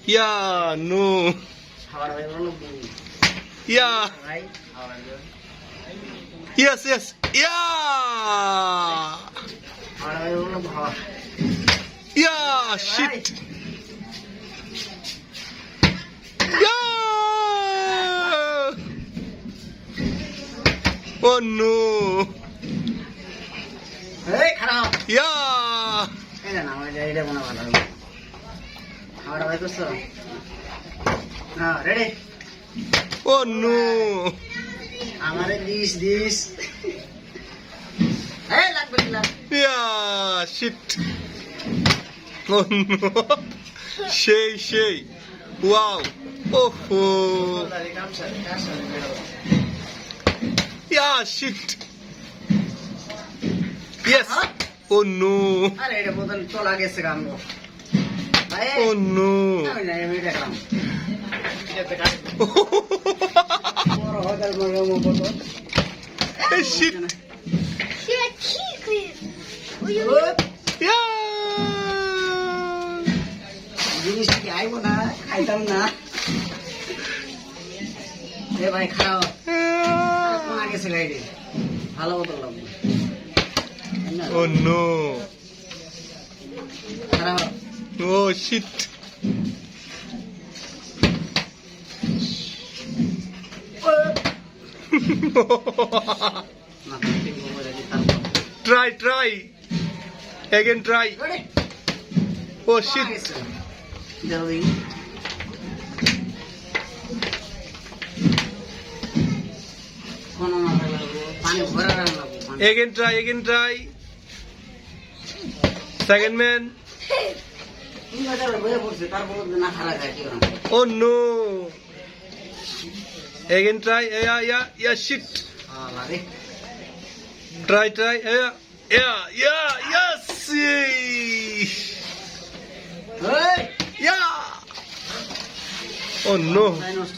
Yeah, no. Yeah. Yes, yes. Yeah. Yeah, shit. Yeah. Oh no. Hey, খারাপ। Yeah. এই না এটা মনে ভালো। আমার ভাই করছো? না, রেডি? Oh no. আমারে দিস। এই লাগবে কি লাগ? Yeah, shit. Oh no. Shay. Wow. Oh. Yeah, shit. Yes. Oh no. আরে এটা বোতল চলা গেছে গামগো। ভাই। Oh no. আমি না এমনি দেখলাম। বড় হোটেল মরে বোতল। Hey, shit. Yeah. জিনিস কি আইবো না খাইতাম না এ ভাই খাও কোন গেছে গাইডে ভালো বোতল লাগবে Oh no. খারাপ Oh shit. না ঠিক বলে দিই তারপর Try. Again try. Oh shit. জলদি কোন মাথা লাগবে পানি ভরা লাগবে Again try. Second man. তিন হাজার বয়ে পড়ছে তারপর না খারাপ যায় কি না Oh no. Again try. Yeah, shit. লাগে Try. Yeah. Yes. এই Yeah. Oh no. তাই নষ্ট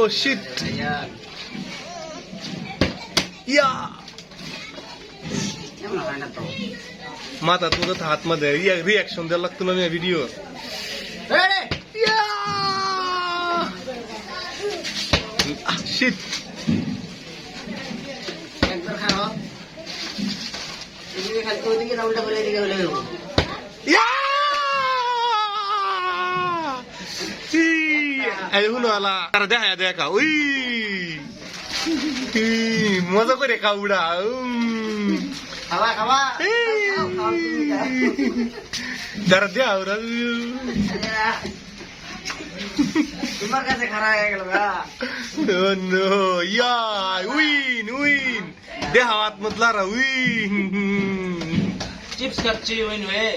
Oh shit. Yeah. কেমন হয় না তো माता तुझं तर हात मध्ये रिॲक्शन द्यायला लागतो ना मी व्हिडिओ রেডি शिट একবার খাও এদিকে খালি ওইদিকে না উল্টা করে এদিকে হলে দেবো এই হুনো আলা তার দেখা উই মজা করে কাউড়া খাওয়া দাঁড়া দেয়া ওরা তোমার কাছে খারাপ হয়ে গেল গা Oh no, yeah, win. দেহা আত্মতলা রা win. চিপস খাচ্ছি ওই নয়ে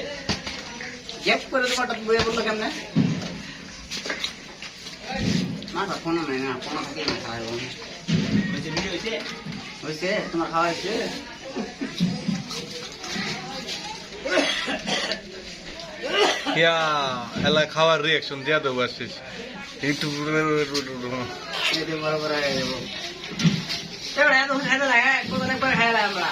গ্যাপ করে তোমারটা বয়ে বললো কেমনে না কোনো নাই না কোনো থেকে না খাওয়া হয়েছে ভিডিও হয়েছে তোমার খাওয়া হয়েছে এলা খাওয়ার রিয়াকশন দিয়া দেবো আসিস একটু বরাবর হয়ে যাবো এত লাগে কোথাও একবার খাইলাম আমরা